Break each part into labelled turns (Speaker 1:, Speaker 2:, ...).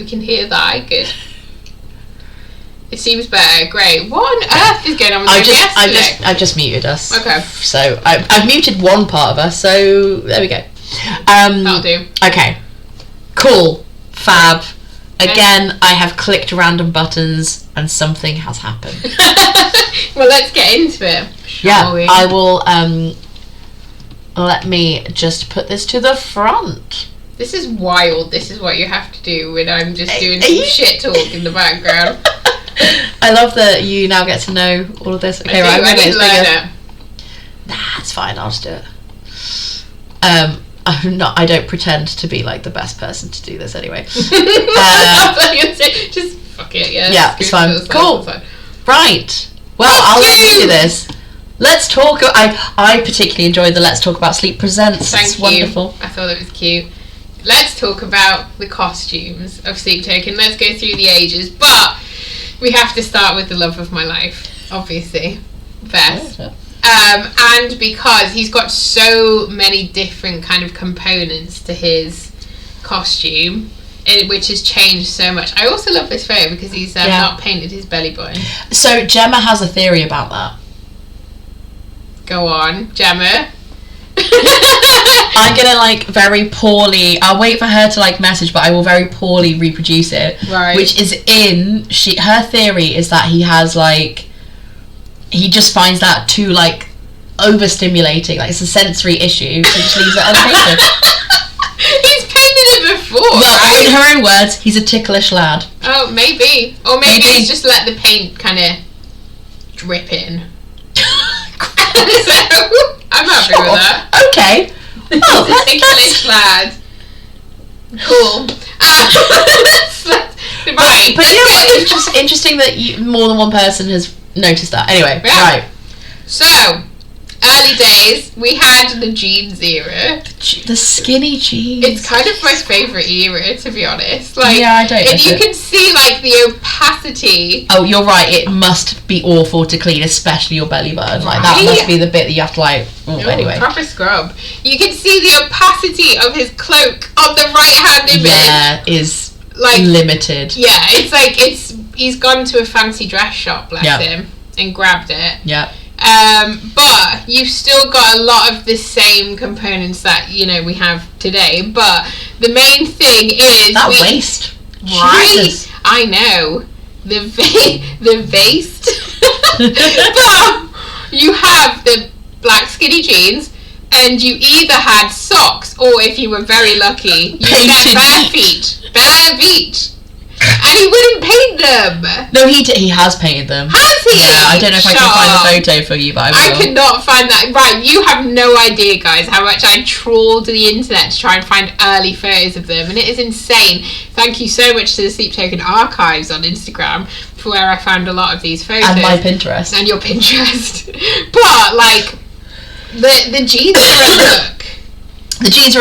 Speaker 1: We can hear that. Good. It seems better. Great. What on earth is going on with OBS?
Speaker 2: I've just muted us.
Speaker 1: Okay.
Speaker 2: So I've muted one part of us. So there we go.
Speaker 1: That'll do.
Speaker 2: Okay. Cool. Fab. Again, I have clicked random buttons and something has happened.
Speaker 1: Well, let's get into it. Shall we?
Speaker 2: I will. Let me just put this to the front.
Speaker 1: This is wild. This is what you have to do when I'm just doing some shit talk in the background.
Speaker 2: I love that you now get to know all of this. Okay, right, I'm
Speaker 1: going to learn it.
Speaker 2: Nah, it's fine. I'll just do it. I don't pretend to be like the best person to do this anyway.
Speaker 1: Just fuck it.
Speaker 2: Yeah, it's fine. Cool. Right. Well, I'll let you do this. Let's talk. I particularly enjoyed the Let's Talk About Sleep Presents.
Speaker 1: Thank
Speaker 2: it's
Speaker 1: you.
Speaker 2: Wonderful.
Speaker 1: I thought it was cute. Let's talk about the costumes of Sleep Token. Let's go through the ages, but we have to start with the love of my life, obviously, first.
Speaker 2: Yeah.
Speaker 1: And because he's got so many different kind of components to his costume, which has changed so much. I also love this photo because he's not painted his belly button.
Speaker 2: So Gemma has a theory about that.
Speaker 1: Go on, Gemma.
Speaker 2: I'm gonna very poorly. I'll wait for her to message, but I will very poorly reproduce it.
Speaker 1: Right.
Speaker 2: Which is her theory is that he has he just finds that too overstimulating. It's a sensory issue, so just leaves it unpainted.
Speaker 1: He's painted it before.
Speaker 2: Well,
Speaker 1: right?
Speaker 2: in her own words, he's a ticklish lad.
Speaker 1: Oh, maybe, or maybe he's just let the paint kind of drip in. So I'm happy with that.
Speaker 2: Okay.
Speaker 1: Oh, that's Ticklish lad. Cool. Right.
Speaker 2: But you know what? Interesting that more than one person has noticed that. Anyway, right.
Speaker 1: So, early days, we had the jeans era.
Speaker 2: The skinny jeans.
Speaker 1: It's kind of my favourite era, to be honest.
Speaker 2: Yeah, I don't.
Speaker 1: And you can see the opacity.
Speaker 2: Oh, you're right. It must be awful to clean, especially your belly button. That must be the bit that you have to anyway. Proper
Speaker 1: scrub. You can see the opacity of his cloak on the right-hand image.
Speaker 2: Yeah, is limited.
Speaker 1: Yeah, it's he's gone to a fancy dress shop, bless him, and grabbed it.
Speaker 2: Yeah.
Speaker 1: But you've still got a lot of the same components that we have today. But the main thing is
Speaker 2: that waist.
Speaker 1: Right?
Speaker 2: Jesus.
Speaker 1: I know the waist. But you have the black skinny jeans, and you either had socks, or if you were very lucky, you had bare feet. And he wouldn't paint them.
Speaker 2: No, he has painted them.
Speaker 1: Has he?
Speaker 2: Yeah, I don't know if I can find the photo for you, but I will.
Speaker 1: I cannot find that. Right, you have no idea, guys, how much I trawled the internet to try and find early photos of them, and it is insane. Thank you so much to the Sleep Token archives on Instagram for where I found a lot of these photos.
Speaker 2: And my Pinterest.
Speaker 1: And your Pinterest. But, the jeans are a look.
Speaker 2: The jeans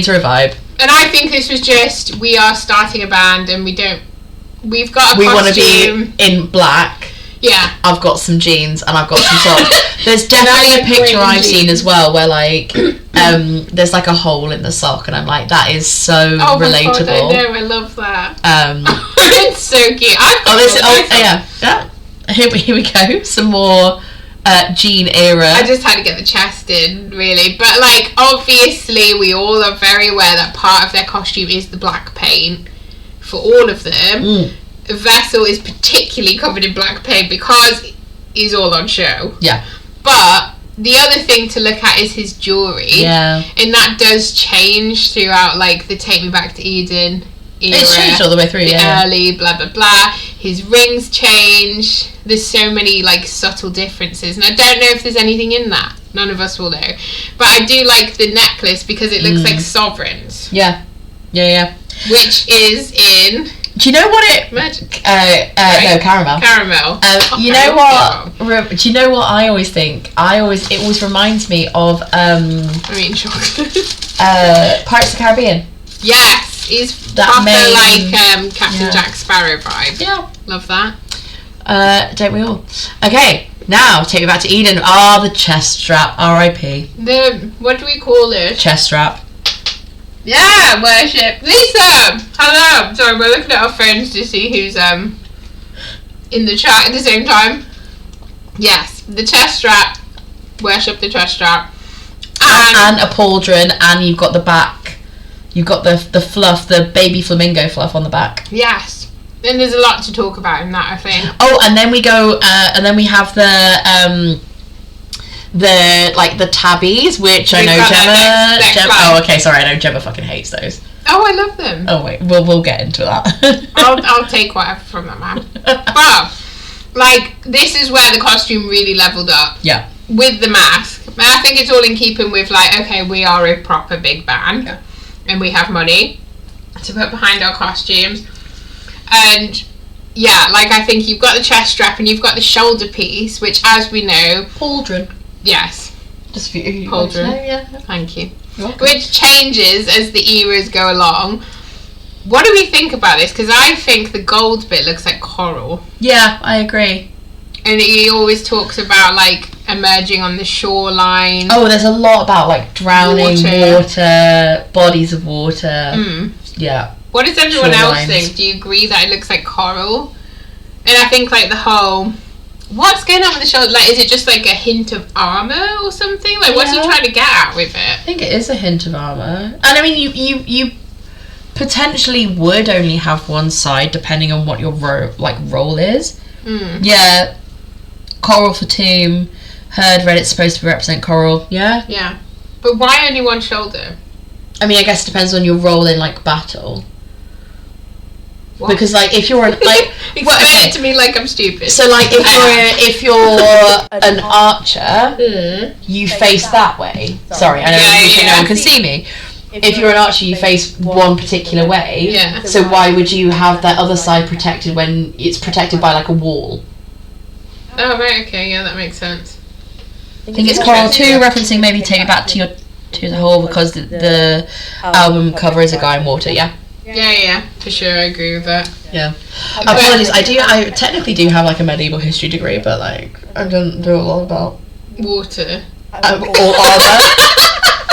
Speaker 2: are a vibe. And
Speaker 1: I think this was just, we are starting a band and we've got a costume.
Speaker 2: We want to be in black.
Speaker 1: Yeah.
Speaker 2: I've got some jeans and I've got some socks. There's definitely a picture I've seen as well where there's a hole in the sock and I'm that is so relatable.
Speaker 1: God, I know, I love that. It's so cute.
Speaker 2: Yeah. Here we go. Some more jean era.
Speaker 1: I just had to get the chest in, really. But obviously we all are very aware that part of their costume is the black paint for all of them. Vessel is particularly covered in black paint because he's all on show.
Speaker 2: Yeah.
Speaker 1: But the other thing to look at is his jewellery.
Speaker 2: Yeah.
Speaker 1: And that does change throughout the Take Me Back to Eden era.
Speaker 2: It's changed all the way through,
Speaker 1: early, blah, blah, blah. His rings change. There's so many, subtle differences. And I don't know if there's anything in that. None of us will know. But I do like the necklace because it looks like sovereigns.
Speaker 2: Yeah. Yeah.
Speaker 1: Which is in...
Speaker 2: Do you know what it...
Speaker 1: Magic.
Speaker 2: No, caramel.
Speaker 1: Caramel.
Speaker 2: You know what... Do you know what I always think? It always reminds me of...
Speaker 1: chocolate.
Speaker 2: Pirates of the Caribbean.
Speaker 1: Yes. Is that proper Captain Jack Sparrow vibe.
Speaker 2: Yeah.
Speaker 1: Love that.
Speaker 2: Don't we all? Okay, now take me back to Eden. The chest strap. R.I.P.
Speaker 1: What do we call it?
Speaker 2: Chest strap.
Speaker 1: Yeah, worship. Lisa! Hello! Sorry, we're looking at our phones to see who's in the chat at the same time. Yes, the chest strap. Worship the chest strap.
Speaker 2: And a pauldron, and you've got the back. You've got the fluff, the baby flamingo fluff on the back.
Speaker 1: Yes. And there's a lot to talk about in that, I think.
Speaker 2: Oh, and then we go, and then we have the tabbies, which I know Gemma. Oh, okay, sorry, I know Gemma fucking hates those.
Speaker 1: Oh, I love them.
Speaker 2: Oh wait, we'll get into that.
Speaker 1: I'll take whatever from that man. But this is where the costume really leveled up.
Speaker 2: Yeah.
Speaker 1: With the mask, and I think it's all in keeping with okay, we are a proper big band, and we have money to put behind our costumes, and I think you've got the chest strap and you've got the shoulder piece, which, as we know,
Speaker 2: Pauldron.
Speaker 1: Yes.
Speaker 2: Just for you.
Speaker 1: Pauldron.
Speaker 2: Yeah.
Speaker 1: Thank you. Which changes as the eras go along. What do we think about this? Because I think the gold bit looks like coral.
Speaker 2: Yeah, I agree.
Speaker 1: And he always talks about emerging on the shoreline.
Speaker 2: Oh, there's a lot about drowning, water, bodies of water. Yeah.
Speaker 1: What does everyone else think? Do you agree that it looks like coral? And I think the whole, what's going on with the shoulder? Is it just a hint of armor or something? What's he trying to get at with it?
Speaker 2: I think it is a hint of armor. And I mean, you potentially would only have one side depending on what your role is. Yeah. Coral for tomb. Heard read it's supposed to represent coral. Yeah.
Speaker 1: Yeah. But why only one shoulder?
Speaker 2: I mean, I guess it depends on your role in battle. What? Because if you're an
Speaker 1: explain it to me like I'm stupid.
Speaker 2: So if you're an archer, you face that way. Sorry, I know no one can see me. If you're an archer, you face one particular way.
Speaker 1: Yeah.
Speaker 2: So why would you have that other side protected when it's protected by a wall?
Speaker 1: Oh right, okay, yeah, that makes sense.
Speaker 2: I think it's Coral 2, referencing maybe Take It Back to the Hole, because the album cover is a guy in water. Yeah.
Speaker 1: Yeah, for sure, I agree with that.
Speaker 2: Yeah. Apologies, I technically do have a medieval history degree, but I don't do a lot about
Speaker 1: water
Speaker 2: or armor.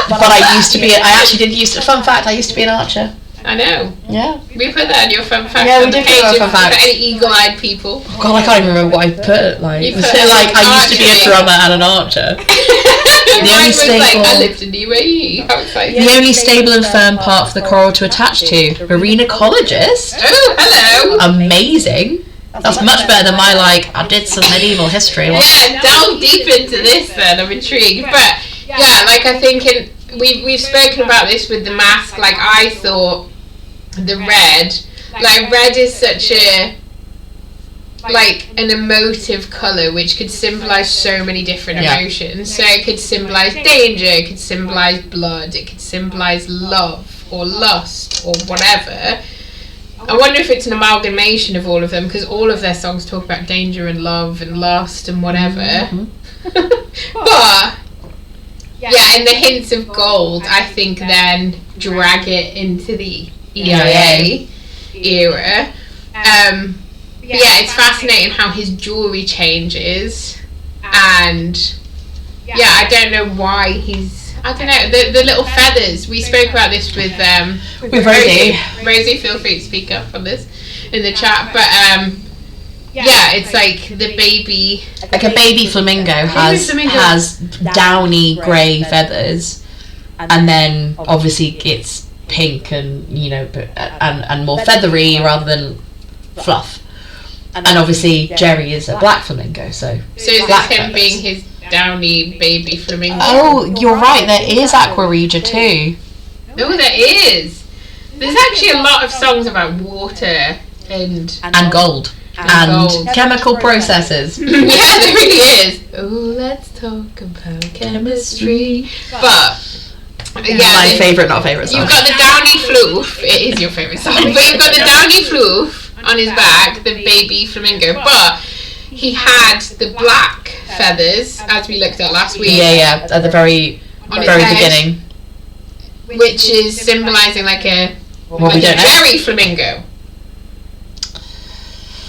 Speaker 2: But I actually did used to. Fun fact, I used to be an archer.
Speaker 1: I know.
Speaker 2: Yeah.
Speaker 1: We put that in your fun fact.
Speaker 2: Yeah, we did put that fun fact.
Speaker 1: For any eagle-eyed people.
Speaker 2: Oh, God, I can't even remember what I put. I used to be a drummer and an archer.
Speaker 1: The only stable. I lived in the UAE.
Speaker 2: The only stable and firm part for the coral to attach to. Marinecologist.
Speaker 1: Oh, hello.
Speaker 2: Amazing. That's much better than my I did some medieval history.
Speaker 1: Yeah, delve deep into this then. I'm intrigued. But yeah, I think we've spoken about this with the mask. I thought the red, red is such a an emotive colour which could symbolise so many different emotions. So it could symbolise danger, it could symbolise blood, it could symbolise love or lust or whatever. I wonder if it's an amalgamation of all of them, because all of their songs talk about danger and love and lust and whatever. But and the hints of gold, I think, then drag it into the EIA era. It's fascinating how his jewellery changes, and I don't know why I don't know, the little feathers. We spoke about this with
Speaker 2: Rosie.
Speaker 1: Rosie, feel free to speak up on this in the chat, but it's the baby,
Speaker 2: a baby flamingo has downy grey feathers, and then obviously it's pink and and more feathery rather than fluff. And obviously Jerry is a black flamingo, so
Speaker 1: is this him feathers. Being his downy baby flamingo?
Speaker 2: Oh, you're right, there is Aqua Regia too.
Speaker 1: Oh, there is. There's actually a lot of songs about water and
Speaker 2: gold. And chemical processes.
Speaker 1: Yeah, there really is. Oh, let's talk about chemistry. But
Speaker 2: my favourite, not favourite song.
Speaker 1: You've got the downy floof. It is your favourite song. But you've got the downy floof on his back, the baby flamingo. But he had the black feathers, as we looked at last week.
Speaker 2: Yeah, at the very beginning.
Speaker 1: Which is symbolising a berry flamingo.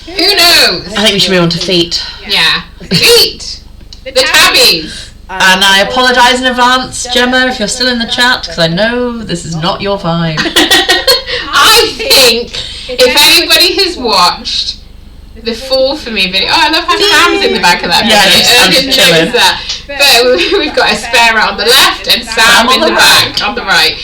Speaker 1: Who knows?
Speaker 2: I think we should move on to feet.
Speaker 1: Yeah. Feet! The tabbies!
Speaker 2: And I apologise in advance, Gemma, if you're still in the chat, because I know this is not your vibe.
Speaker 1: I think if anybody has watched the Fall For Me video... Oh, I love how Sam's in the back of that video.
Speaker 2: Yeah, Sam's chilling.
Speaker 1: But we've got a spare on the left and Sam in the back on the right.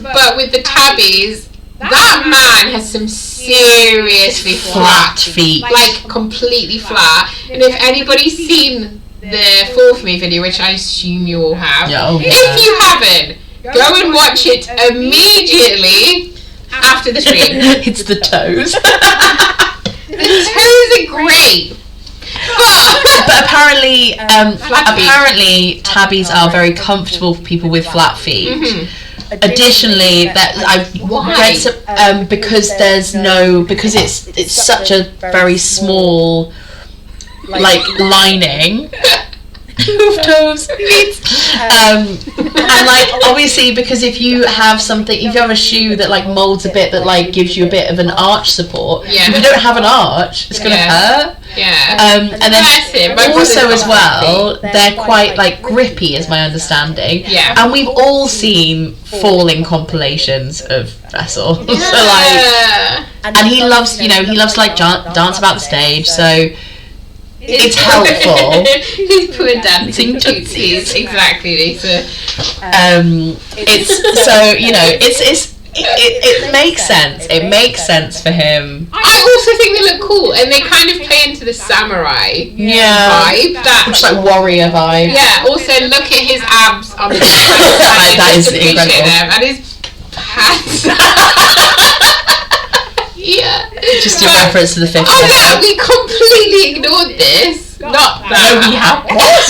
Speaker 1: But with the tabbies, that man has some seriously flat
Speaker 2: feet.
Speaker 1: Like, completely flat. And if anybody's seen the Fall For Me video, which I assume you all have, if you haven't, go and watch it immediately after the stream.
Speaker 2: It's the toes.
Speaker 1: The toes are great.
Speaker 2: But apparently tabbies are very comfortable for people with flat feet. Mm-hmm. Additionally, that I've read some, because it's such a very small lining of toes. And like obviously because if you have a shoe that like molds a bit that like gives you a bit of an arch support, if you don't have an arch, it's gonna hurt. And then also as well, they're quite like grippy, is my understanding. And we've all seen falling compilations of Vessel. So like, and he loves to like dance about the stage, so it's helpful.
Speaker 1: He's poor dancing tootsies. Exactly, Lisa.
Speaker 2: It's so it makes sense. It makes sense for him.
Speaker 1: I also think they look cool, and they kind of play into the samurai vibe.
Speaker 2: Just like warrior vibe.
Speaker 1: Yeah. Also, look at his abs on the
Speaker 2: that is incredible.
Speaker 1: And his pants. Yeah.
Speaker 2: Just a reference to the 50th.
Speaker 1: Oh yeah, we completely ignored this. Not that.
Speaker 2: No, we have. What?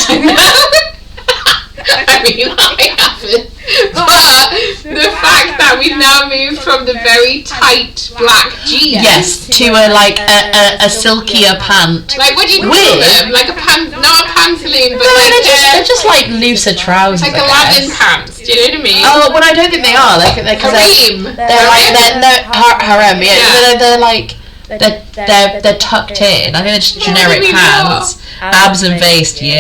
Speaker 1: I mean, I haven't. But the fact that we've now moved from the very tight black jeans
Speaker 2: to a silkier pant.
Speaker 1: Like, what do you call them? Like a pant, not a pantaloon, but
Speaker 2: they're just like looser trousers.
Speaker 1: Like Aladdin pants. Do you know what I mean?
Speaker 2: Oh, well, I don't think they are.
Speaker 1: Harem.
Speaker 2: Harem. Yeah, they're like they're tucked in. I think they're just generic pants. Abs and waist, He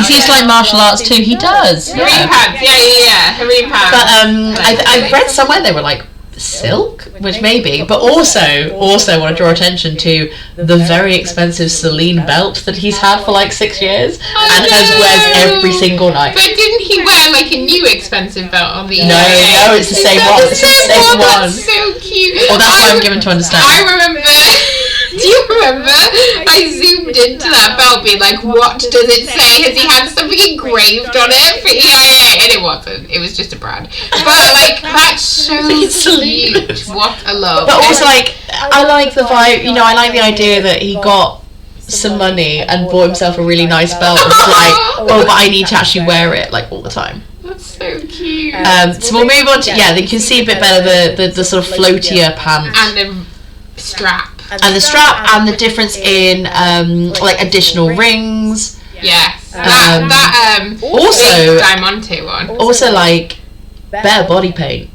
Speaker 2: seems to like martial arts too. He does.
Speaker 1: Harem pants, harem pants.
Speaker 2: But I read somewhere they were like silk, which maybe, but also want to draw attention to the very expensive Celine belt that he's had for like 6 years and wears every single night.
Speaker 1: But didn't he wear like a new expensive belt on the
Speaker 2: No, it's the same one. It's the same one.
Speaker 1: That's so cute.
Speaker 2: Well, that's what I'm given to understand.
Speaker 1: I remember. Do you remember? I zoomed into that belt being like, what does it say? Has he had something engraved on it for EIA? And it wasn't. It was just a brand. But like, that's so cute. What a love.
Speaker 2: But also like, I like the vibe, I like the idea that he got some money and bought himself a really nice belt. It's like, but I need to actually wear it like all the time.
Speaker 1: That's so cute.
Speaker 2: So we'll move on to, you can see a bit better the sort of floatier pant.
Speaker 1: And the strap.
Speaker 2: And the strap and the difference in like additional rings.
Speaker 1: Yes.
Speaker 2: Also
Speaker 1: Diamante one.
Speaker 2: Also like better body paint.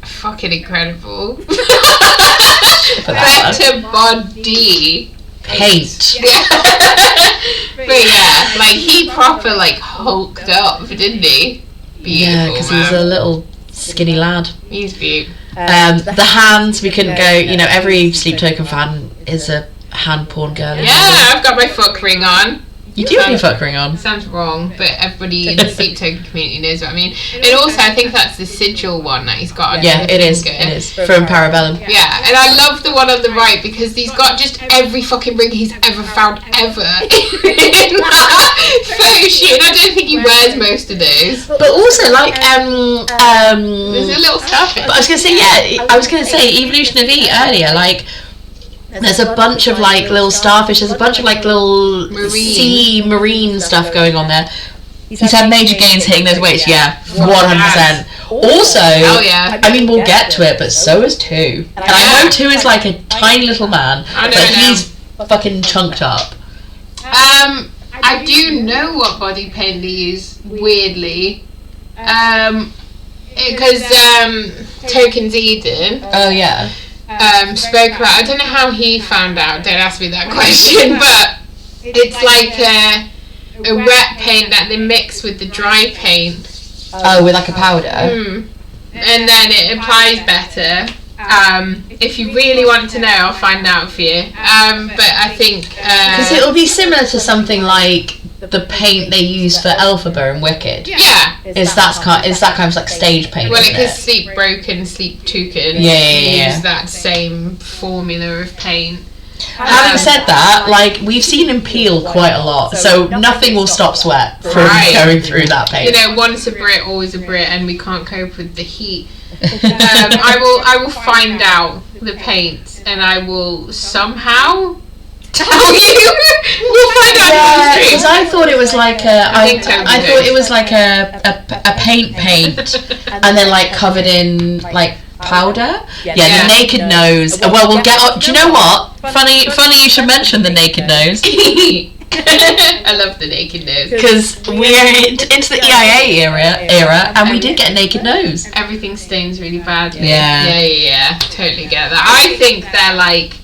Speaker 1: Fucking incredible. Better body paint. But yeah, like he proper like hulked up, didn't he? Beautiful.
Speaker 2: Yeah, because he's a little skinny lad.
Speaker 1: He's beautiful.
Speaker 2: The hands, we couldn't go, every Sleep Token fan is a hand porn girl.
Speaker 1: Yeah, I've got my fuck ring on.
Speaker 2: You do have your fuck ring on.
Speaker 1: Sounds wrong, but everybody in the Sleep Token community knows what I mean. And also, I think that's the sigil one that he's got on.
Speaker 2: Yeah, it is. From Parabellum.
Speaker 1: Yeah, and I love the one on the right because he's got just every fucking ring he's ever found ever in that photo shoot. And I don't think he wears most of those.
Speaker 2: But also, like,
Speaker 1: there's a little starfish.
Speaker 2: But I was gonna say Evolution of E earlier, like. There's a bunch of like little starfish. There's a bunch of like little marine stuff going on there. He's had major gains hitting those weights. 100%. Also, I mean we'll get to it, but so is 2. And I know 2 is like a tiny little man, but he's fucking chunked up.
Speaker 1: I do know what body paint they use. Weirdly, because Tokens Eden.
Speaker 2: Oh yeah.
Speaker 1: Spoke about. I don't know how he found out. Don't ask me that question. But it's like a wet paint that they mix with the dry paint.
Speaker 2: Oh, with like a powder.
Speaker 1: And then it applies better. If you really want to know, I'll find out for you. But I think
Speaker 2: because it'll be similar to something like the paint they use for Elphaba and Wicked.
Speaker 1: Yeah,
Speaker 2: it's that kind of like stage paint.
Speaker 1: Well, because Sleep Broken, Sleep Toucan use that same formula of paint.
Speaker 2: Having said that, like, we've seen him peel quite a lot, so nothing will stop sweat from going through that paint.
Speaker 1: You know, once a Brit, always a Brit, and we can't cope with the heat. I will find out the paint, and I will somehow tell you. We'll find out.
Speaker 2: Because I thought it was like I thought it was like a paint, and then like covered in like powder. The naked nose. Well, we'll get up. Do you know what? Funny you should mention the naked nose.
Speaker 1: I love the naked nose
Speaker 2: because we're into the EIA era, and we did get a naked nose.
Speaker 1: Everything stains really badly.
Speaker 2: Yeah.
Speaker 1: Totally get that. I think they're like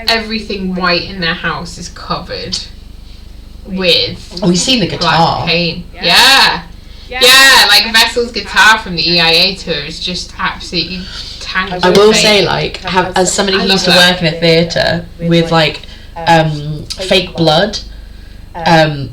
Speaker 1: everything white in their house is covered with.
Speaker 2: We've seen the guitar
Speaker 1: black paint. Yeah, like Vessel's guitar from the EIA tour is just absolutely tangled.
Speaker 2: I will say, like, as somebody who used to work in a theatre with like fake blood, like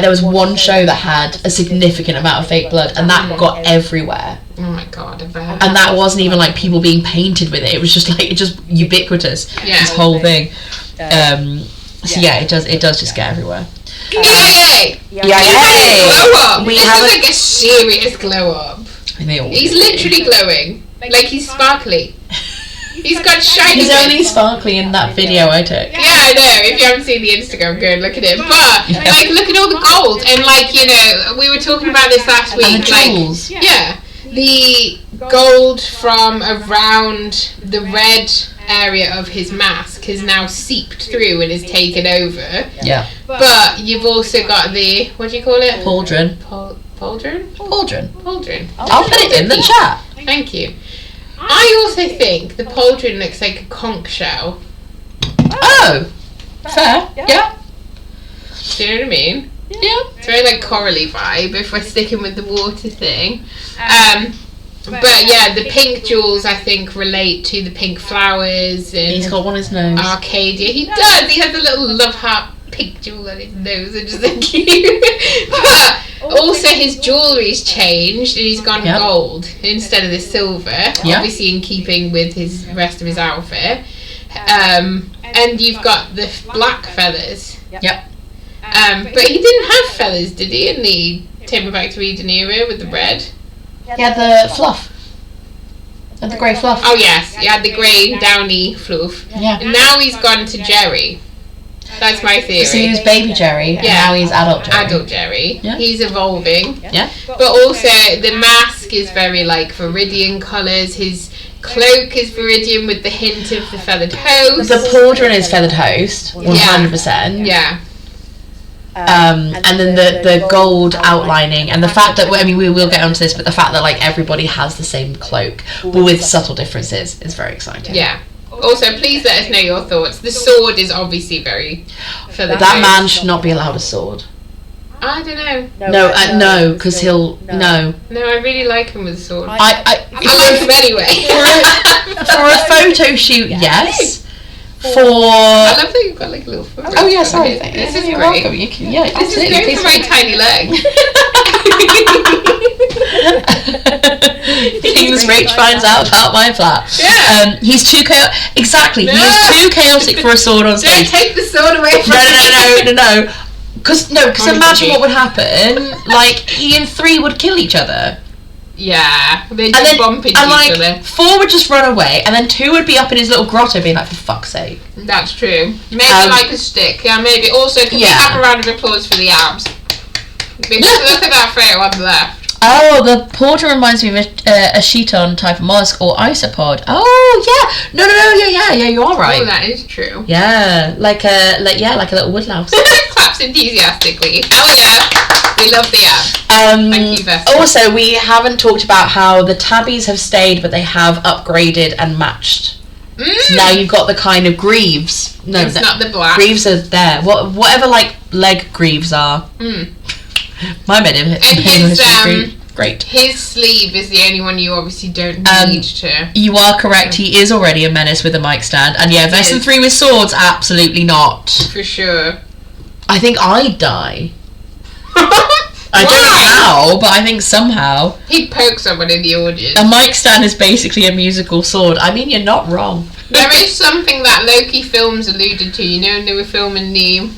Speaker 2: there was one show that had a significant amount of fake blood, and that got everywhere.
Speaker 1: Oh my god, I bet.
Speaker 2: And that wasn't even like people being painted with it. It was just like ubiquitous. This whole thing. So yeah, it does just get everywhere.
Speaker 1: EIA!
Speaker 2: Glow
Speaker 1: up! This is like a serious glow up. He's literally glowing. Like he's sparkly. He's got shiny.
Speaker 2: He's only sparkly in that video I took.
Speaker 1: Yeah, I know. If you haven't seen the Instagram, go and look at it. But like, look at all the gold, and like, you know, we were talking about this last week.
Speaker 2: And the jewels.
Speaker 1: Like, the gold from around the red area of his mask has now seeped through and is taken over.
Speaker 2: Yeah.
Speaker 1: But you've also got the, what do you call it?
Speaker 2: Pauldron.
Speaker 1: Pauldron.
Speaker 2: I'll put it in the chat.
Speaker 1: Thank you. I also think the pauldron looks like a conch shell.
Speaker 2: Oh, fair. Yeah.
Speaker 1: Do you know what I mean?
Speaker 2: Yeah.
Speaker 1: It's very like corally vibe if we're sticking with the water thing. But yeah, the pink jewels I think relate to the pink flowers. And
Speaker 2: he's got one on his nose.
Speaker 1: Arcadia. He does. He has a little love heart pink jewel on his nose, which is so cute. But also his jewellery's changed and he's gone gold instead of the silver. Obviously in keeping with his rest of his outfit. And you've got the black feathers.
Speaker 2: Yep.
Speaker 1: But he didn't have feathers, did he, in the Tamer Back to Eden era with the red?
Speaker 2: He had the fluff. The grey fluff.
Speaker 1: Oh yes, he had the grey downy fluff.
Speaker 2: Yeah.
Speaker 1: And now he's gone to Jerry. That's my theory.
Speaker 2: So he was baby Jerry, and now he's adult Jerry.
Speaker 1: Adult Jerry.
Speaker 2: Yeah.
Speaker 1: He's evolving.
Speaker 2: Yeah.
Speaker 1: But also the mask is very like Viridian colours. His cloak is Viridian with the hint of the feathered host.
Speaker 2: The pauldron is feathered host, 100%.
Speaker 1: Yeah.
Speaker 2: And then the gold outlining, and the fact that, I mean, we will get onto this, but the fact that like everybody has the same cloak but with subtle differences is very exciting.
Speaker 1: Yeah. Also, please let us know your thoughts. The sword is obviously very feathered.
Speaker 2: That man should not be allowed a sword.
Speaker 1: I don't know.
Speaker 2: No, because he'll no.
Speaker 1: No, I really like him with a sword.
Speaker 2: I
Speaker 1: like him anyway.
Speaker 2: For a photo shoot, yes. I
Speaker 1: love that you've got like a little foot.
Speaker 2: Oh yeah, sorry.
Speaker 1: This is
Speaker 2: great.
Speaker 1: welcome.
Speaker 2: You can, yeah,
Speaker 1: this is great for my tiny leg.
Speaker 2: Things Rach finds out about my flat.
Speaker 1: Yeah.
Speaker 2: He's too chaotic. Exactly. No. He is too chaotic for a sword on stage.
Speaker 1: Don't take the sword away from
Speaker 2: me. No. Because imagine what would happen. Like, he and 3 would kill each other.
Speaker 1: Yeah, they just bump into each other.
Speaker 2: 4 would just run away, and then 2 would be up in his little grotto being like, for fuck's sake.
Speaker 1: That's true. Maybe like a stick. Yeah, maybe. Also, can we have a round of applause for the abs? Because look at that photo on the left.
Speaker 2: Oh, the porter reminds me of a Cheeton type of mollusk, or isopod. Oh, yeah. No, yeah, you are right.
Speaker 1: Oh, that is true.
Speaker 2: Yeah, like a little woodlouse.
Speaker 1: Claps enthusiastically. Hell yeah. We love the app. Thank you, Vesta.
Speaker 2: Also, we haven't talked about how the tabbies have stayed, but they have upgraded and matched. So now you've got the kind of greaves. No,
Speaker 1: it's not the black.
Speaker 2: Greaves are there. Whatever, like, leg greaves are. My great.
Speaker 1: His sleeve is the only one you obviously don't need to.
Speaker 2: You are correct. He is already a menace with a mic stand, and yeah, Vessel 3 with swords, absolutely not.
Speaker 1: For sure.
Speaker 2: I think I'd die. I don't know how, but I think somehow.
Speaker 1: He'd poke someone in the audience.
Speaker 2: A mic stand is basically a musical sword. I mean, you're not wrong.
Speaker 1: There is something that Loki Films alluded to, you know, when they were filming the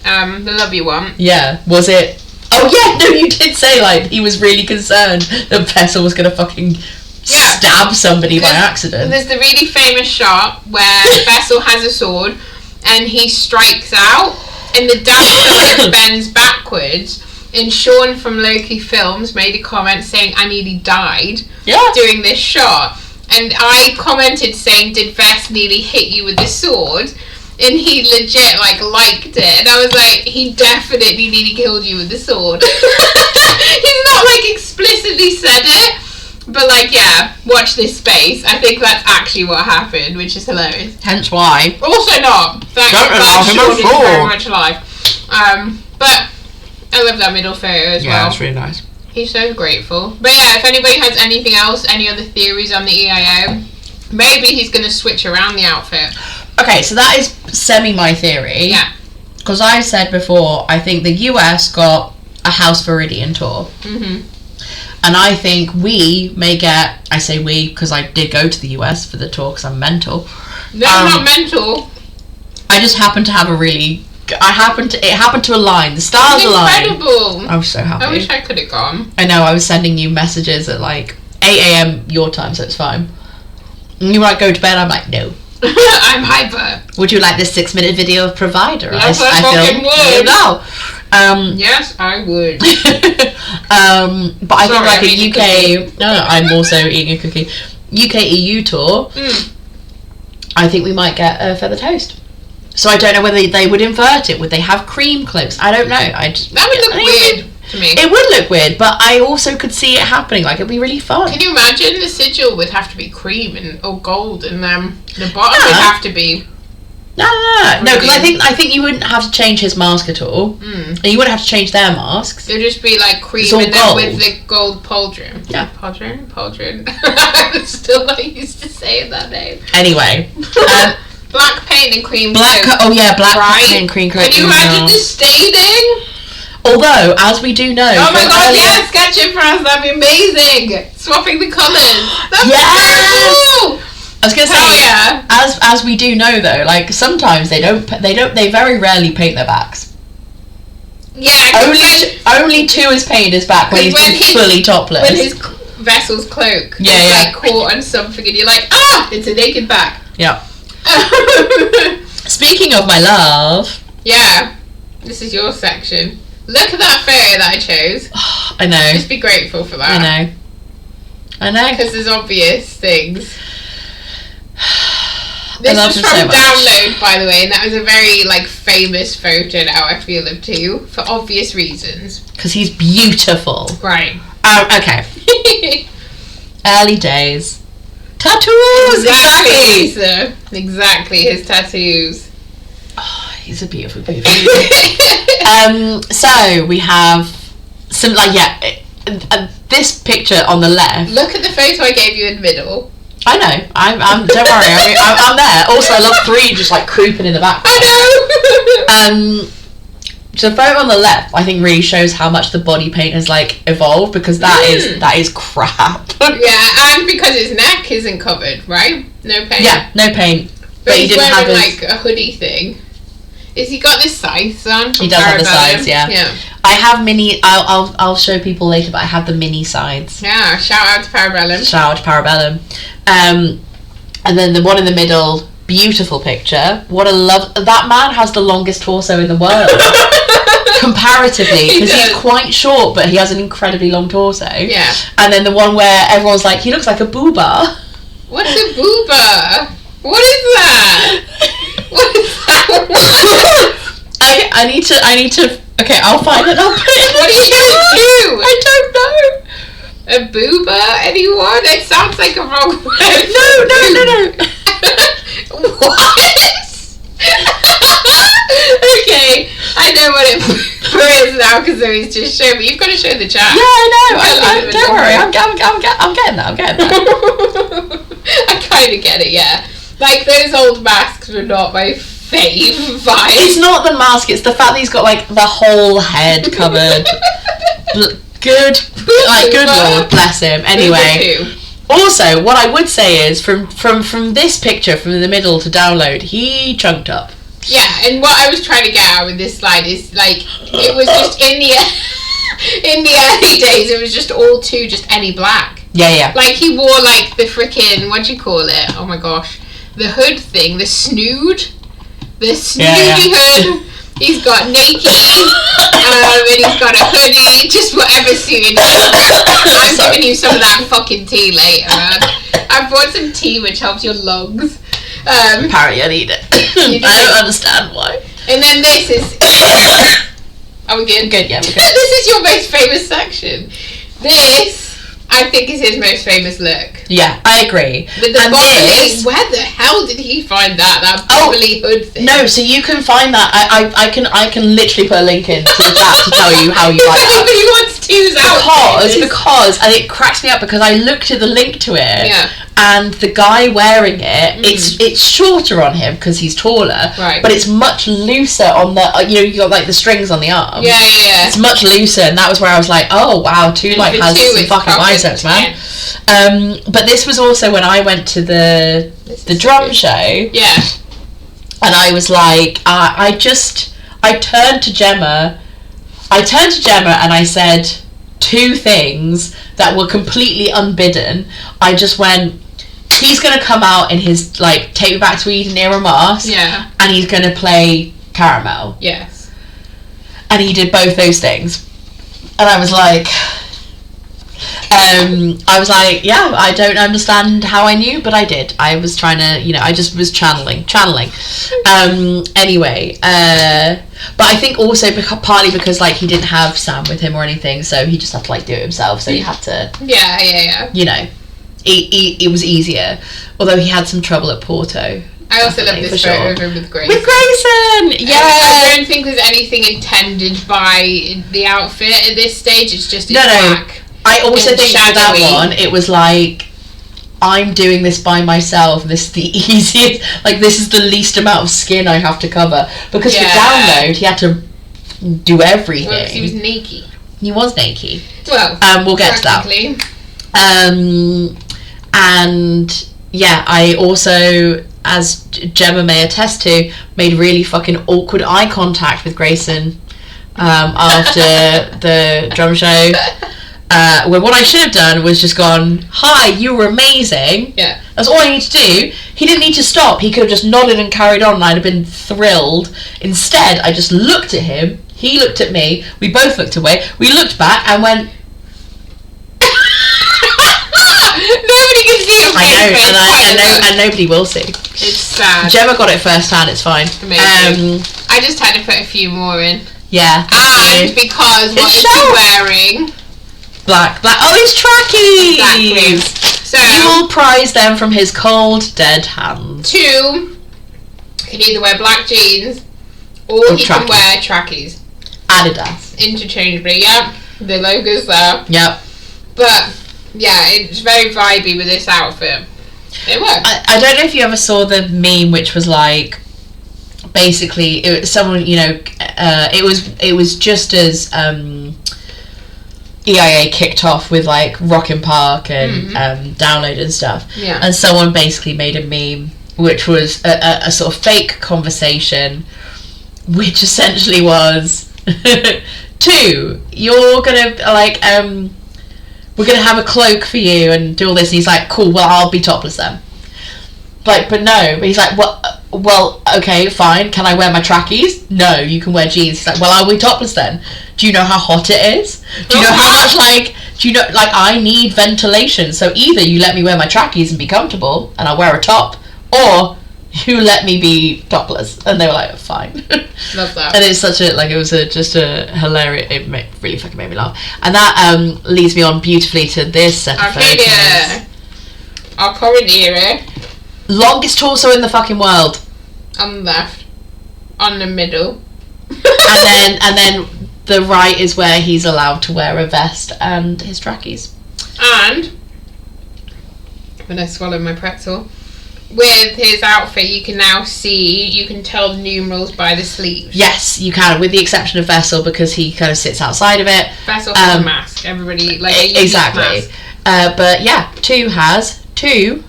Speaker 1: Love You one.
Speaker 2: Yeah, was it? Oh yeah, no, you did say, like, he was really concerned that Vessel was going to fucking stab somebody by accident.
Speaker 1: There's the really famous shot where Vessel has a sword and he strikes out and the dancer bends backwards, and Sean from Loki Films made a comment saying, I nearly died doing this shot. And I commented saying, did Vess nearly hit you with the sword? And he legit, like, liked it. And I was like, he definitely nearly killed you with the sword. He's not, like, explicitly said it. But, like, yeah, watch this space. I think that's actually what happened, which is hilarious.
Speaker 2: Hence why.
Speaker 1: Also not. Thank God Sean is very much alive. But I love that middle photo as well.
Speaker 2: Yeah, it's really nice.
Speaker 1: He's so grateful. But yeah, if anybody has anything else, any other theories on the EIO, maybe he's going to switch around the outfit.
Speaker 2: Okay, so that is semi my theory.
Speaker 1: Yeah.
Speaker 2: Because I said before, I think the US got a House Viridian tour.
Speaker 1: Mm-hmm.
Speaker 2: And I think we may get, I say we because I did go to the US for the tour because I'm mental.
Speaker 1: No, not mental.
Speaker 2: I just happened to have it happened to align. The stars aligned.
Speaker 1: Incredible.
Speaker 2: I was so happy.
Speaker 1: I wish I could have gone.
Speaker 2: I know, I was sending you messages at like 8 a.m. your time, so it's fine. And you might go to bed, I'm like, no.
Speaker 1: I'm hyper.
Speaker 2: Would you like this 6-minute video of Provider?
Speaker 1: Yes, I fucking would.
Speaker 2: No.
Speaker 1: Yes, I would.
Speaker 2: But I think like a UK... No, I'm also eating a cookie. UK EU tour, I think we might get a feather toast. So I don't know whether they would invert it. Would they have cream cloaks? I don't know.
Speaker 1: That would look weird to me.
Speaker 2: It would look weird, but I also could see it happening. Like, it'd be really fun.
Speaker 1: Can you imagine? The sigil would have to be cream or gold, and the bottom would have to be...
Speaker 2: No, because I think you wouldn't have to change his mask at all. And you wouldn't have to change their masks.
Speaker 1: It'd just be like cream and then with the gold pauldron.
Speaker 2: Yeah.
Speaker 1: Pauldron. I'm still not used to saying that name.
Speaker 2: Anyway.
Speaker 1: Black paint and cream coat.
Speaker 2: Black paint and cream coat.
Speaker 1: Can you imagine the staining?
Speaker 2: Although, as we do know...
Speaker 1: Oh my god, yes! Sketch it for us, that'd be amazing! Swapping the colours. That's cool!
Speaker 2: I was gonna say, as we do know though, like sometimes they very rarely paint their backs.
Speaker 1: Yeah,
Speaker 2: only to is painted his back when he's fully topless.
Speaker 1: When his Vessel's cloak is like caught on something, and you're like, it's a naked back.
Speaker 2: Yeah. Speaking of my love.
Speaker 1: Yeah, this is your section. Look at that photo that I chose.
Speaker 2: I know.
Speaker 1: Just be grateful for that.
Speaker 2: I know.
Speaker 1: Because there's obvious things. This was from Download, by the way, and that was a very famous photo now, I feel of too, for obvious reasons.
Speaker 2: Because he's beautiful.
Speaker 1: Right.
Speaker 2: Okay. Early days. Tattoos!
Speaker 1: Exactly, his tattoos.
Speaker 2: Oh, he's a beautiful. So, we have some, this picture on the left.
Speaker 1: Look at the photo I gave you in the middle.
Speaker 2: I know. I'm don't worry. I'm there. Also, I love 3 just creeping in the background.
Speaker 1: I know.
Speaker 2: The photo on the left, I think, really shows how much the body paint has evolved, because that is crap.
Speaker 1: Yeah, and because his neck isn't covered, right? No paint.
Speaker 2: Yeah, no paint.
Speaker 1: But he didn't have a hoodie thing. Is he got this size on?
Speaker 2: He does have the sides, yeah. I have mini. I'll show people later, but I have the mini sides.
Speaker 1: Yeah, shout out to Parabellum.
Speaker 2: And then the one in the middle, beautiful picture. What a love! That man has the longest torso in the world, comparatively, because he's quite short, but he has an incredibly long torso.
Speaker 1: Yeah.
Speaker 2: And then the one where everyone's like, he looks like a booba.
Speaker 1: What's a booba? What is that? What is that?
Speaker 2: I need to. Okay, I'll find it. I'll put it.
Speaker 1: What are you gonna do?
Speaker 2: I don't know.
Speaker 1: A booba? Anyone? It sounds like a wrong word.
Speaker 2: No.
Speaker 1: What? Okay, I know because Zoe's just showing me. You've got to show the chat.
Speaker 2: Yeah, I know. Don't worry. I'm getting there.
Speaker 1: I kind of get it, yeah. Like, those old masks were not my fave vibe.
Speaker 2: It's not the mask, it's the fact that he's got, like, the whole head covered. Good lord, bless him. Anyway, also, what I would say is, from this picture, from the middle to download, he chunked up.
Speaker 1: Yeah, and what I was trying to get out with this slide is, like, it was just in the early days, it was just all to just any black.
Speaker 2: Yeah.
Speaker 1: Like, he wore, like, the frickin', what do you call it? Oh my gosh. The hood thing, the snood. The snooty hood. He's got naked, and he's got a hoodie, just whatever suited him. I'm giving you some of that fucking tea later, man. I brought some tea which helps your lungs.
Speaker 2: Apparently I need it. I don't understand why.
Speaker 1: And then this is... Are we good?
Speaker 2: Good, yeah, we're good.
Speaker 1: This is your most famous section. This... I think is his most famous look.
Speaker 2: Yeah, I agree.
Speaker 1: With the bobbly, where the hell did he find that bobbly hood thing?
Speaker 2: No, so you can find that. I can literally put a link in to the chat to tell you how you find that.
Speaker 1: Everybody wants to use
Speaker 2: Because and it cracks me up because I looked at the link to it.
Speaker 1: Yeah.
Speaker 2: And the guy wearing it, it's shorter on him because he's taller,
Speaker 1: right?
Speaker 2: But it's much looser on the, you got like the strings on the arm.
Speaker 1: Yeah.
Speaker 2: It's much looser, and that was where I was like, oh wow, two like has some fucking biceps, man. But this was also when I went to the drum show.
Speaker 1: Yeah.
Speaker 2: And I was like, I turned to Gemma and I said two things that were completely unbidden. I just went, he's going to come out in his, like, Take Me Back to Eden era mask.
Speaker 1: Yeah.
Speaker 2: And he's going to play Caramel.
Speaker 1: Yes.
Speaker 2: And he did both those things. And I was like, yeah, I don't understand how I knew, but I did. I was trying to, I just was channeling. Anyway, but I think also partly because, like, he didn't have Sam with him or anything, so he just had to, like, do it himself, so he had to...
Speaker 1: Yeah.
Speaker 2: It was easier. Although he had some trouble at Porto.
Speaker 1: I also love this photo of him with Grayson.
Speaker 2: With Grayson! Yeah!
Speaker 1: I don't think there's anything intended by the outfit at this stage, it's just black.
Speaker 2: I also think for that one, it was like, I'm doing this by myself, this is the easiest, like, this is the least amount of skin I have to cover. Because for download, he had to do everything.
Speaker 1: Well, he was naked.
Speaker 2: He was naked.
Speaker 1: Well,
Speaker 2: we'll get to that. And, yeah, I also, as Gemma may attest to, made really fucking awkward eye contact with Grayson after the drum show. Well, what I should have done was just gone, hi, you were amazing.
Speaker 1: Yeah.
Speaker 2: That's all I need to do. He didn't need to stop. He could have just nodded and carried on and I'd have been thrilled. Instead, I just looked at him. He looked at me. We both looked away. We looked back and went...
Speaker 1: Nobody can see your face.
Speaker 2: And nobody will see.
Speaker 1: It's sad.
Speaker 2: Gemma got it first hand. It's fine.
Speaker 1: Amazing. I just had to put a few more in.
Speaker 2: Yeah.
Speaker 1: And because what is he wearing...
Speaker 2: Black. Oh, his trackies!
Speaker 1: Exactly. So
Speaker 2: he will prize them from his cold, dead hands. 2,
Speaker 1: he can either wear black jeans or he can wear trackies.
Speaker 2: Adidas.
Speaker 1: Interchangeably, yeah. The logo's there.
Speaker 2: Yep.
Speaker 1: But, yeah, it's very vibey with this outfit. It works.
Speaker 2: I don't know if you ever saw the meme which was like, basically, someone, it was just as... EIA kicked off with like Rockin' Park and Download and stuff, and someone basically made a meme which was a sort of fake conversation, which essentially was 2, you're gonna like we're gonna have a cloak for you and do all this, and he's like, cool, well, I'll be topless then. But no, but he's like, well, okay, fine, can I wear my trackies? No, you can wear jeans. He's like, well, I'll be topless then. Do you know how hot it is? Do you know how much, I need ventilation, so either you let me wear my trackies and be comfortable, and I'll wear a top, or you let me be topless. And they were like, fine.
Speaker 1: Love that.
Speaker 2: And it's such a, just a hilarious, really fucking made me laugh. And that leads me on beautifully to this set of photos.
Speaker 1: Our current era.
Speaker 2: Longest torso in the fucking world.
Speaker 1: On the left. On the middle.
Speaker 2: and then the right is where he's allowed to wear a vest and his trackies.
Speaker 1: And when I swallow my pretzel, with his outfit, you can tell the numerals by the sleeves.
Speaker 2: Yes, you can, with the exception of Vessel, because he kind of sits outside of it.
Speaker 1: Vessel has a mask. Everybody, like, a
Speaker 2: exactly. Mask. But yeah, 2 has two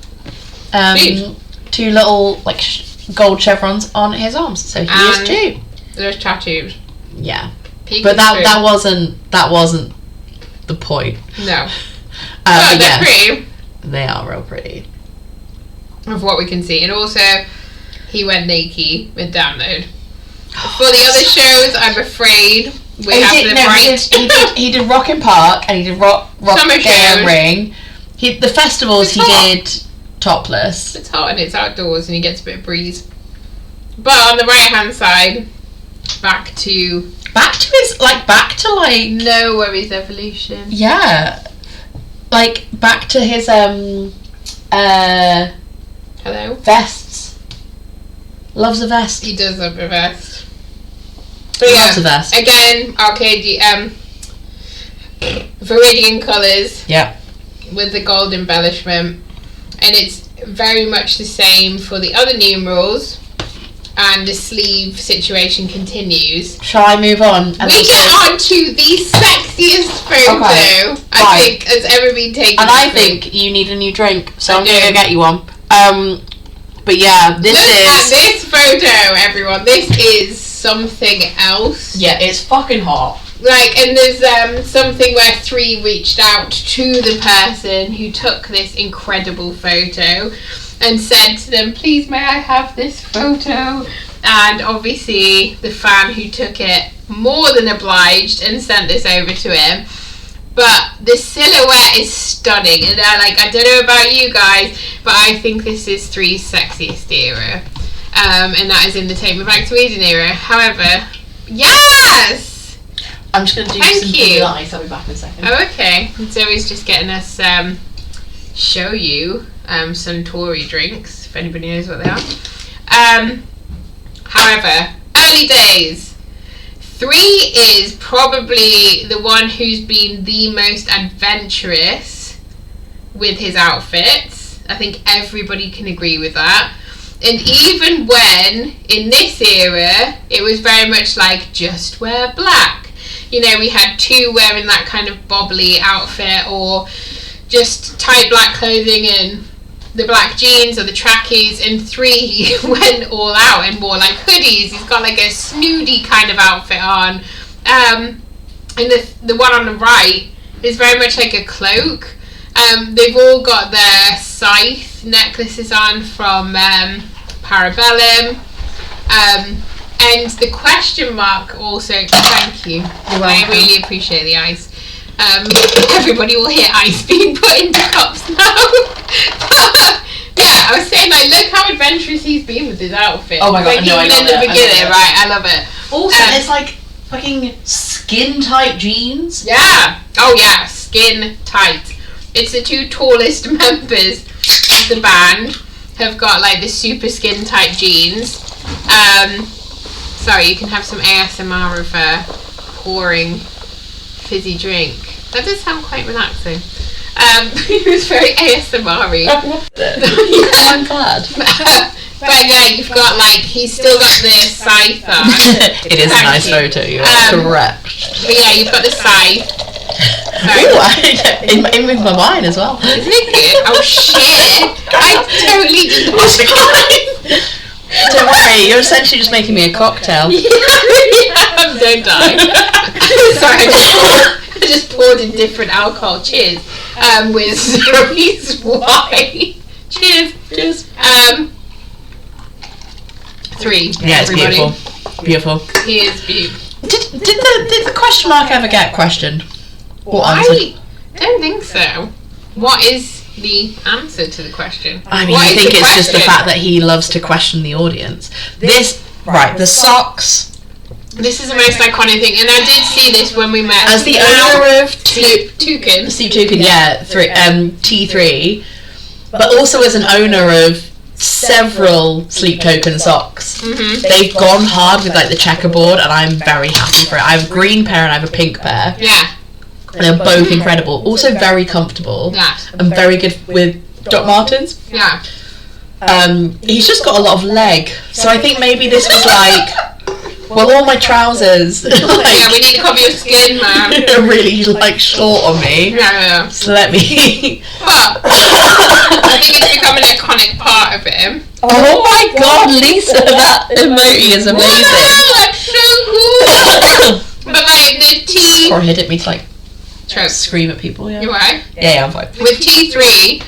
Speaker 2: little like gold chevrons on his arms, so he is 2.
Speaker 1: There's tattoos.
Speaker 2: Yeah, but that wasn't the point.
Speaker 1: No.
Speaker 2: But
Speaker 1: they're pretty.
Speaker 2: They are real pretty.
Speaker 1: Of what we can see, and also he went naked with Download. For the other shows, I'm afraid
Speaker 2: he did Rockin' Park and he did Rock Ring. The festivals he did topless.
Speaker 1: It's hot and it's outdoors and he gets a bit of breeze. But on the right hand side, back to No Worries Evolution.
Speaker 2: Yeah, like back to his
Speaker 1: Hello?
Speaker 2: Vests. Loves a vest.
Speaker 1: He does love a vest. But yeah,
Speaker 2: loves a vest.
Speaker 1: Again, Viridian colours.
Speaker 2: Yeah.
Speaker 1: With the gold embellishment. And it's very much the same for the other numerals. And the sleeve situation continues.
Speaker 2: Shall I move on?
Speaker 1: We get on to the sexiest photo I think has ever been taken.
Speaker 2: And I think you need a new drink, so I'm going to go get you one. But yeah, Look at
Speaker 1: this photo, everyone. This is something else.
Speaker 2: Yeah, it's fucking hot.
Speaker 1: Like, and there's something where 3 reached out to the person who took this incredible photo and said to them, please may I have this photo? And obviously the fan who took it more than obliged and sent this over to him. But the silhouette is stunning, and I don't know about you guys, but I think this is 3's sexiest era, and that is in the Take Me Back to Eden era. However, yes!
Speaker 2: I'm just going to do some lights. I'll be back in a second.
Speaker 1: Oh, okay. And Zoe's just getting us show you Suntory drinks, if anybody knows what they are. However, early days. 3 is probably the one who's been the most adventurous with his outfits. I think everybody can agree with that. And even when, in this era, it was very much like, just wear black. You know, we had 2 wearing that kind of bobbly outfit, or just tight black clothing and the black jeans or the trackies, and 3 went all out and wore like hoodies. He's got like a snooty kind of outfit on. And the one on the right is very much like a cloak. They've all got their scythe necklaces on from Parabellum. And the question mark also, thank you. I really appreciate the ice. Everybody will hear ice being put into cups now. Yeah, I was saying, like, look how adventurous he's been with his outfit.
Speaker 2: Oh my god,
Speaker 1: like, even in the beginning, right? I love it.
Speaker 2: Also, it's like fucking skin tight jeans.
Speaker 1: Yeah. Oh yeah, skin tight. It's the 2 tallest members of the band have got like the super skin tight jeans. Sorry, you can have some ASMR of pouring fizzy drink. That does sound quite relaxing. It was very ASMR-y.
Speaker 2: Yeah, I'm glad.
Speaker 1: But yeah, you've got like, he's still got the scythe on.
Speaker 2: It is a nice photo, you're correct.
Speaker 1: But yeah, you've got the scythe.
Speaker 2: Ooh, in with my wine as well.
Speaker 1: Isn't it good? Oh shit! I totally did not.
Speaker 2: Don't worry, you're essentially just making me a cocktail.
Speaker 1: Yeah, don't die. Sorry, I just poured in different alcohol. Cheers. With Zoe's wine. Cheers. 3.
Speaker 2: Yeah, it's
Speaker 1: everybody.
Speaker 2: Beautiful.
Speaker 1: He is beautiful.
Speaker 2: Did the question mark ever get questioned?
Speaker 1: I don't think so. What is the answer to the question?
Speaker 2: I mean, I think it's just the fact that he loves to question the audience. The socks.
Speaker 1: This is the most iconic thing, and I did see this when we met.
Speaker 2: As the owner of
Speaker 1: Steve Tukin,
Speaker 2: yeah, T3, but also as an owner of several Sleep Token socks. They've gone hard with like the checkerboard, and I'm very happy for it. I have a green pair and I have a pink pair.
Speaker 1: Yeah.
Speaker 2: And they're both incredible. Also very comfortable.
Speaker 1: Yeah.
Speaker 2: And very good with Doc Martens.
Speaker 1: Yeah.
Speaker 2: He's just got a lot of leg. So I think maybe this was like, well, all my trousers like,
Speaker 1: yeah, we need to cover your skin, man.
Speaker 2: are really like short on me.
Speaker 1: Yeah.
Speaker 2: So let me.
Speaker 1: But I think it's become an iconic part of him.
Speaker 2: Oh my god, Lisa, that emoji is amazing.
Speaker 1: Wow, that's so cool. But like the T.
Speaker 2: Sorry, it hit me to like
Speaker 1: True.
Speaker 2: scream at people. Yeah.
Speaker 1: You right?
Speaker 2: Yeah, I'm fine.
Speaker 1: With T3,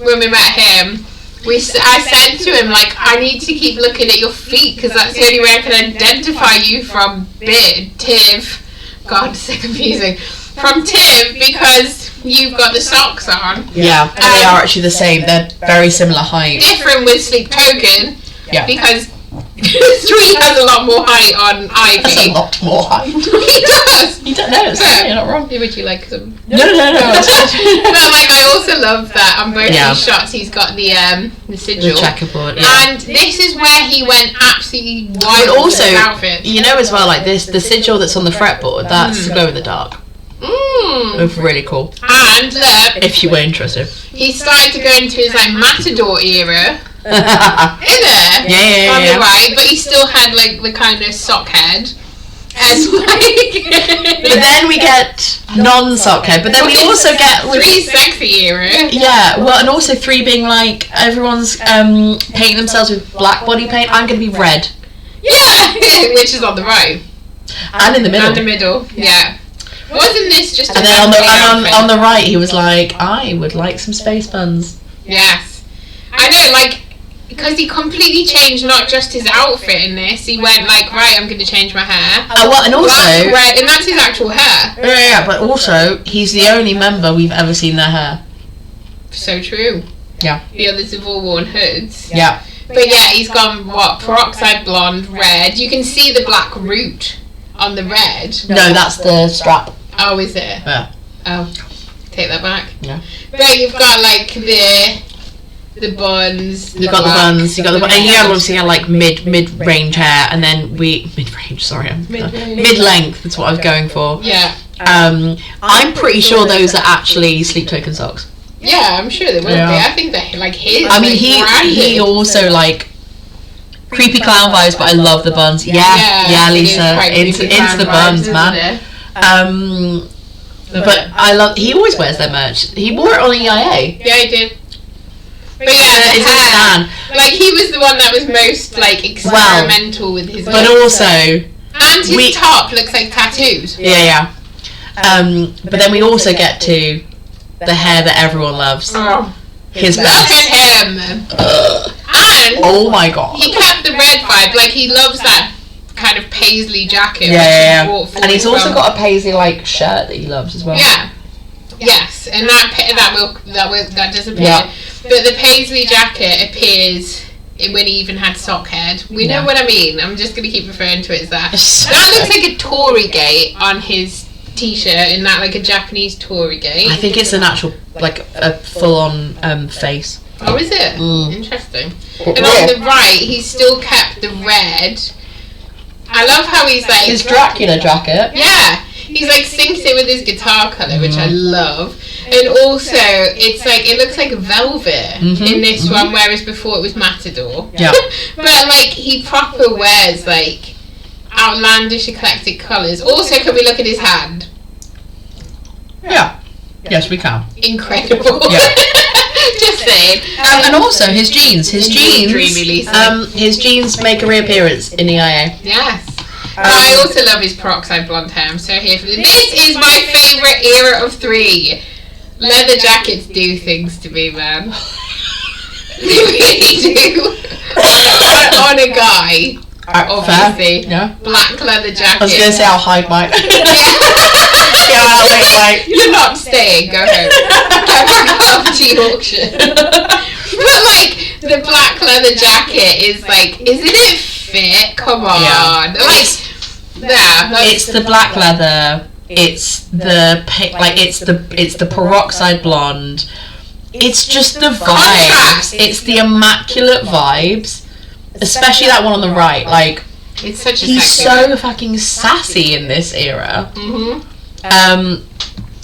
Speaker 1: when we met him, I said to him, like, I need to keep looking at your feet because that's the only way I can identify you from Tiv. God, it's so confusing. From Tiv, because you've got the socks on.
Speaker 2: Yeah, and they are actually the same. They're very similar height.
Speaker 1: Different with Sleep Token.
Speaker 2: Yeah.
Speaker 1: Because 3 has a lot more height on Ivy.
Speaker 2: That's a lot more height.
Speaker 1: He does.
Speaker 2: You don't know. You're not wrong.
Speaker 1: Would you like some?
Speaker 2: No.
Speaker 1: But like, I also love that on both these shots he's got the sigil.
Speaker 2: The checkerboard. Yeah.
Speaker 1: And this is where he went absolutely wild.
Speaker 2: But also,
Speaker 1: with his outfit.
Speaker 2: you know as well, like this, the sigil that's on the fretboard, that's glow in the dark. It's really cool.
Speaker 1: And look,
Speaker 2: If you were interested.
Speaker 1: he started to go into his like Matador era. In there,
Speaker 2: Yeah.
Speaker 1: on the right, but he still had like the kind of sock head, and like.
Speaker 2: But then we get non-sock head. But then we also get
Speaker 1: 3 sexy era.
Speaker 2: Yeah, well, and also 3 being like everyone's painting themselves with black body paint. I'm gonna be red.
Speaker 1: Yeah, which is on the right
Speaker 2: And in the middle.
Speaker 1: and the middle. Yeah. Wasn't this just?
Speaker 2: And then on the right, he was like, I would like some space buns.
Speaker 1: Yes, I know, like. Because he completely changed not just his outfit in this, he went like, right, I'm going to change my hair.
Speaker 2: Well, and also...
Speaker 1: Black, red, and that's his actual hair.
Speaker 2: Yeah, but also, he's the only member we've ever seen their hair.
Speaker 1: So true.
Speaker 2: Yeah.
Speaker 1: The others have all worn hoods.
Speaker 2: Yeah.
Speaker 1: But yeah, he's gone, peroxide blonde, red. You can see the black root on the red.
Speaker 2: No, that's the strap.
Speaker 1: Oh, is it?
Speaker 2: Yeah.
Speaker 1: Oh, take that back.
Speaker 2: Yeah.
Speaker 1: But you've got like the buns.
Speaker 2: You got the buns. You got the and you obviously had like mid-range hair, and then mid-range. Sorry, mid-length. That's what I was going for.
Speaker 1: Yeah.
Speaker 2: I'm pretty sure those are actually Sleep Token socks.
Speaker 1: Yeah, I'm sure they will be. I think they're like his.
Speaker 2: I mean, he also like creepy clown vibes, but I love the buns. Yeah, Lisa, into the buns, man. But I love. He always wears their merch. He wore it on EIA.
Speaker 1: Yeah, he did. But yeah,
Speaker 2: it's a stand.
Speaker 1: Like he was the one that was most like experimental with his.
Speaker 2: But also,
Speaker 1: and his top looks like tattoos.
Speaker 2: Yeah. But then we also get to the hair that everyone loves.
Speaker 1: Oh,
Speaker 2: his
Speaker 1: look
Speaker 2: best.
Speaker 1: at him. And
Speaker 2: oh my god.
Speaker 1: He kept the red vibe. Like he loves that kind of paisley jacket.
Speaker 2: Yeah. And he's also got a paisley like shirt that he loves as well.
Speaker 1: Yeah. Yes, and that does appear.
Speaker 2: Yeah.
Speaker 1: But the paisley jacket appears when he even had sock head. We know what I mean. I'm just going to keep referring to it as that. That looks like a Tory gate on his t-shirt, in that like a Japanese Tory gate.
Speaker 2: I think it's an actual like a full-on face.
Speaker 1: Oh, is it? Interesting. And on the right, he's still kept the red. I love how he's like
Speaker 2: his Dracula jacket.
Speaker 1: Yeah. He's like syncs it with his guitar colour, which I love. And also, it's like, it looks like velvet in this one, whereas before it was Matador.
Speaker 2: Yeah.
Speaker 1: But like, he proper wears like outlandish eclectic colours. Also, can we look at his hand?
Speaker 2: Yeah. Yes, we can.
Speaker 1: Incredible.
Speaker 2: Yeah.
Speaker 1: Just saying.
Speaker 2: And also his jeans. His jeans make a reappearance in EIA.
Speaker 1: Yes. I also love his peroxide blonde hair. I'm so here for this. This is my favourite era of 3. Leather jackets do things to me, man. They really do. on a guy, obviously.
Speaker 2: Fair. Yeah.
Speaker 1: Black leather jacket.
Speaker 2: I was going to say I'll hide mine.
Speaker 1: You're not staying. Go home. Go back up to Yorkshire. But like the black leather jacket is like, isn't it fit? Come on.
Speaker 2: Yeah. It's the black leather. It's the it's the peroxide blonde. it's just the vibes. It's the immaculate vibes, especially that one on the right. Like,
Speaker 1: it's such a
Speaker 2: he's so fucking sassy in this era.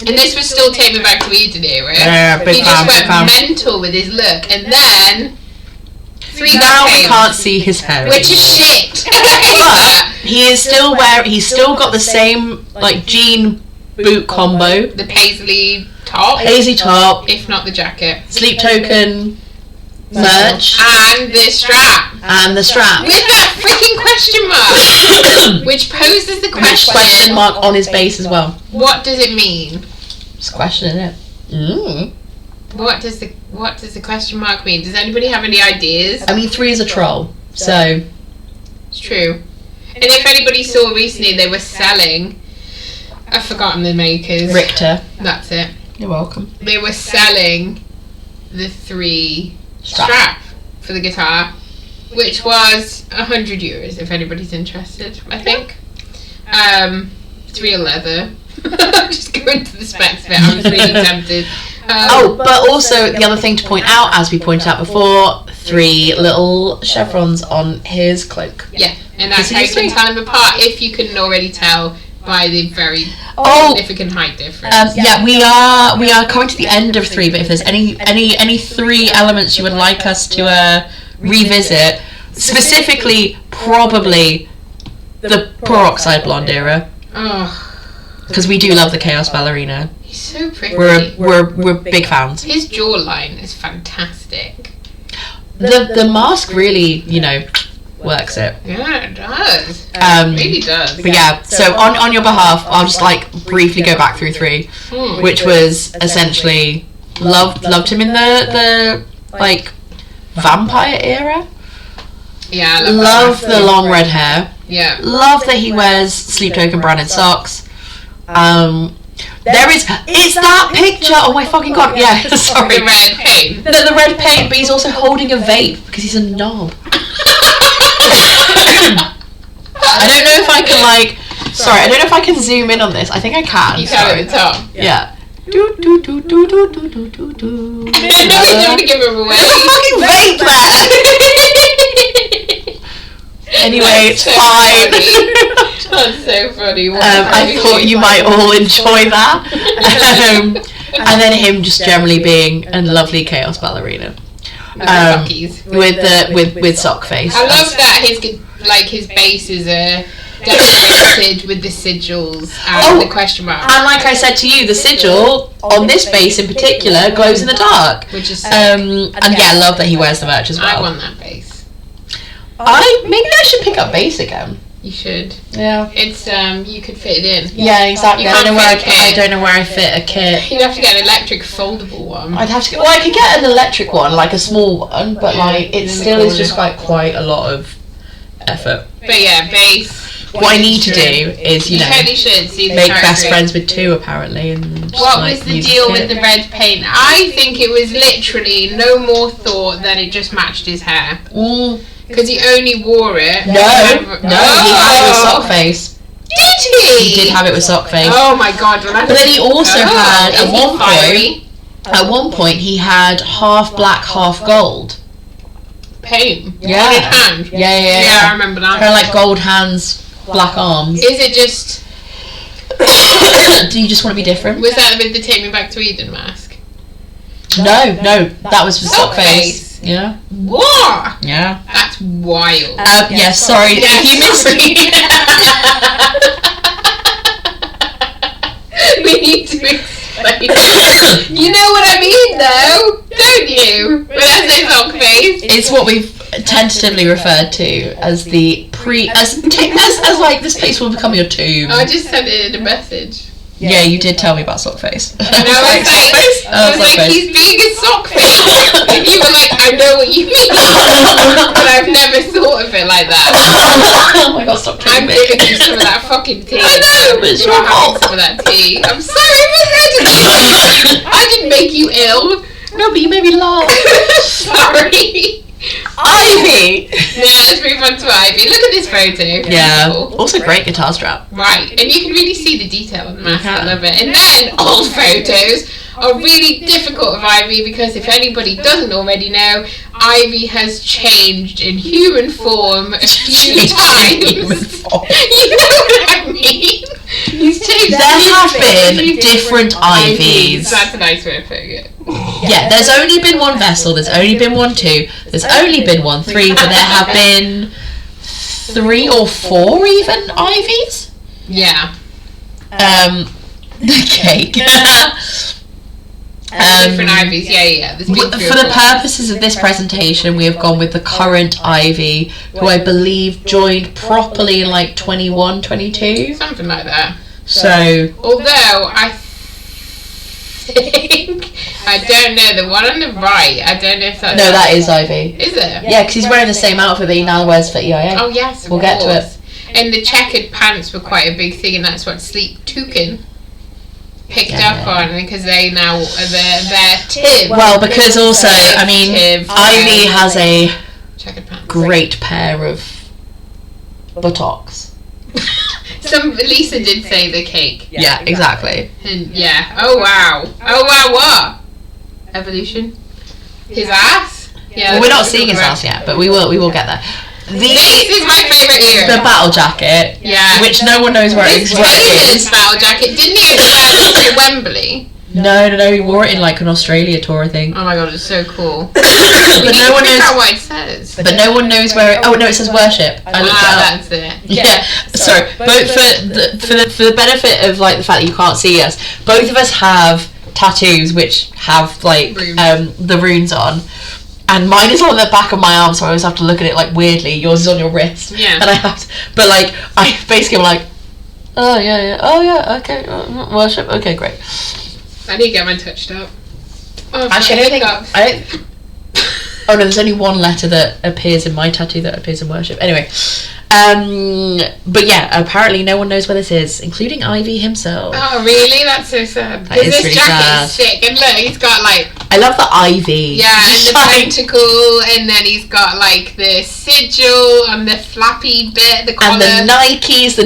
Speaker 1: And this was still Take Me Back to Eden era.
Speaker 2: Yeah,
Speaker 1: he just went mental with his look, and then
Speaker 2: now we can't see his hair,
Speaker 1: which is shit.
Speaker 2: But he is still he's still got the same like jean boot combo,
Speaker 1: the paisley top,
Speaker 2: if
Speaker 1: not the jacket,
Speaker 2: Sleep Token merch,
Speaker 1: and the strap,
Speaker 2: with
Speaker 1: that freaking question mark, which poses the
Speaker 2: question mark on his base as well.
Speaker 1: What does it mean?
Speaker 2: It's a question, isn't it?
Speaker 1: What does the question mark mean? Does anybody have any ideas?
Speaker 2: I mean, 3 is a troll, so
Speaker 1: it's true. And if anybody saw recently, they were selling. I've forgotten the makers.
Speaker 2: Richter.
Speaker 1: That's it.
Speaker 2: You're welcome.
Speaker 1: They were selling the 3 strap for the guitar, which was €100 if anybody's interested. I think. It's real leather. I'm just going to the specs bit. I was really tempted.
Speaker 2: But also the other thing to point out, as we pointed out before, 3 little chevrons on his cloak.
Speaker 1: Yeah, and that's how you can tell them apart if you couldn't already tell by the very significant height difference.
Speaker 2: We are coming to the end of 3, but if there's any 3 elements you would like us to revisit, specifically probably the peroxide blonde era. Because we do love the Chaos Ballerina.
Speaker 1: He's so pretty.
Speaker 2: We're big fans.
Speaker 1: His jawline is fantastic.
Speaker 2: The mask really, works it.
Speaker 1: Yeah, it does. It really does.
Speaker 2: But yeah, so on your behalf, I'll just briefly go back through 3, which was essentially loved him in the vampire era.
Speaker 1: Yeah, I
Speaker 2: love the long red hair.
Speaker 1: Yeah.
Speaker 2: Love that he wears Sleep Token branded socks. It's that picture. Oh my fucking god! Yeah, sorry.
Speaker 1: The red paint.
Speaker 2: The red paint, but he's also holding a vape because he's a knob. I don't know if I can Sorry, I don't know if I can zoom in on this. I think I can.
Speaker 1: You can at the top.
Speaker 2: Yeah.
Speaker 1: No, you don't want to give him away.
Speaker 2: There's a fucking vape there. Anyway, it's fine.
Speaker 1: That's so funny.
Speaker 2: I thought you might all enjoy that. And then him just generally being a lovely Chaos Ballerina. With sock face.
Speaker 1: I love that his bases are decorated with the sigils and the question mark.
Speaker 2: And like I said to you, the sigil on this base in particular glows in the dark.
Speaker 1: Which is
Speaker 2: I love that he wears the merch as well.
Speaker 1: I want that base.
Speaker 2: Maybe I should pick up base again.
Speaker 1: You should.
Speaker 2: Yeah.
Speaker 1: It's you could fit it in.
Speaker 2: Yeah, exactly. I don't know where I fit a kit.
Speaker 1: You'd have to get an electric foldable one.
Speaker 2: I'd have to I could get an electric one, like a small one, but it still is just quite a lot of effort.
Speaker 1: But yeah, base.
Speaker 2: What I need to do is,
Speaker 1: totally should see
Speaker 2: make best friends with 2 apparently. And
Speaker 1: what was the deal with the red paint? I think it was literally no more thought than it just matched his hair. Because he only wore it.
Speaker 2: No, he had it with sock face.
Speaker 1: Did he?
Speaker 2: He did have it with sock face.
Speaker 1: Oh my god!
Speaker 2: But then he also had at one point he had half black, half gold
Speaker 1: paint.
Speaker 2: Yeah.
Speaker 1: On his hand.
Speaker 2: Yeah.
Speaker 1: I remember that.
Speaker 2: Kind of like gold hands, black arms.
Speaker 1: Is it just?
Speaker 2: Do you just want to be different?
Speaker 1: Was that with the Take Me Back to Eden mask?
Speaker 2: No, that was with sock face. Yeah.
Speaker 1: What?
Speaker 2: Yeah.
Speaker 1: That's wild.
Speaker 2: Sorry.
Speaker 1: Yes.
Speaker 2: If you missed
Speaker 1: we need to explain. You know what I mean, though, don't you? When I say sock face,
Speaker 2: it's what we've tentatively referred to as the as like this place will become your tomb.
Speaker 1: I just sent it in a message.
Speaker 2: Yeah, you did tell me about sock face.
Speaker 1: I was like, he's being a sock face. And you were like, I know what you mean. But I've never thought of it like that.
Speaker 2: Oh my god, stop telling me.
Speaker 1: I'm giving you some of that fucking tea.
Speaker 2: I know, but it's your fault.
Speaker 1: Some of that tea. I'm sorry, I didn't make you ill.
Speaker 2: No, but you made me laugh.
Speaker 1: Sorry.
Speaker 2: Ivy!
Speaker 1: Yeah, let's move on to Ivy. Look at this photo.
Speaker 2: Yeah. Also great guitar strap.
Speaker 1: Right, and you can really see the detail on the mask. I love it. And then old photos. are really difficult of Ivy, because if anybody doesn't already know, Ivy has changed in human form a few times. You know what I mean? He's changed.
Speaker 2: There have been different Ivies.
Speaker 1: That's a nice way of putting it.
Speaker 2: Yeah, there's only been one Vessel, there's only been one 2, there's only been one 3, but there have been 3 or 4 even Ivies.
Speaker 1: Yeah.
Speaker 2: The cake.
Speaker 1: Different Ivies, yeah.
Speaker 2: For the purposes of this presentation, we have gone with the current Ivy, who I believe joined properly in like 21, 22.
Speaker 1: Something like that.
Speaker 2: So,
Speaker 1: although I think, I don't know, the one on the right, I don't know if that's...
Speaker 2: No, that is Ivy.
Speaker 1: Is it?
Speaker 2: Yeah, because he's wearing the same outfit that he now wears for EIA.
Speaker 1: Oh yes,
Speaker 2: we'll get to it.
Speaker 1: And the checkered pants were quite a big thing, and that's what Sleep Toucan picked up on, because they now are their tib.
Speaker 2: Well, because also, I mean, Ivy has a
Speaker 1: checkered pants.
Speaker 2: Great pair of buttocks.
Speaker 1: Lisa did say the cake.
Speaker 2: Yeah, exactly.
Speaker 1: And yeah. Oh wow, what? Evolution. His ass. Yeah.
Speaker 2: Well, we're not seeing his ass yet, but we will get there.
Speaker 1: This is my favourite era.
Speaker 2: The battle jacket.
Speaker 1: Yeah.
Speaker 2: Which no one knows where it is.
Speaker 1: His battle jacket. Didn't he wear this at Wembley?
Speaker 2: No, he wore it in like an Australia tour, I think.
Speaker 1: Oh my god, it's so cool.
Speaker 2: But no one knows
Speaker 1: what it says.
Speaker 2: But no one knows where it. Oh no, it says worship. I looked it up.
Speaker 1: That's it.
Speaker 2: Yeah. Sorry, but for the benefit of like the fact that you can't see us, both of us have tattoos which have like the runes on. And mine is on the back of my arm, so I always have to look at it like weirdly. Yours is on your wrist.
Speaker 1: Yeah.
Speaker 2: And I have to, but like, I basically am like, oh yeah, okay, worship, okay, great.
Speaker 1: I need to get mine touched up. Oh,
Speaker 2: actually, I don't think, oh no, there's only one letter that appears in my tattoo that appears in worship. Anyway, but yeah, apparently no one knows where this is, including Ivy himself.
Speaker 1: Oh really? That's so sad.
Speaker 2: That is
Speaker 1: this
Speaker 2: really
Speaker 1: jacket
Speaker 2: sad.
Speaker 1: is sick, and look, he's got like...
Speaker 2: I love the Ivy.
Speaker 1: Yeah, and the pentacle, and then he's got like the sigil on the flappy bit, the collar.
Speaker 2: And the Nikes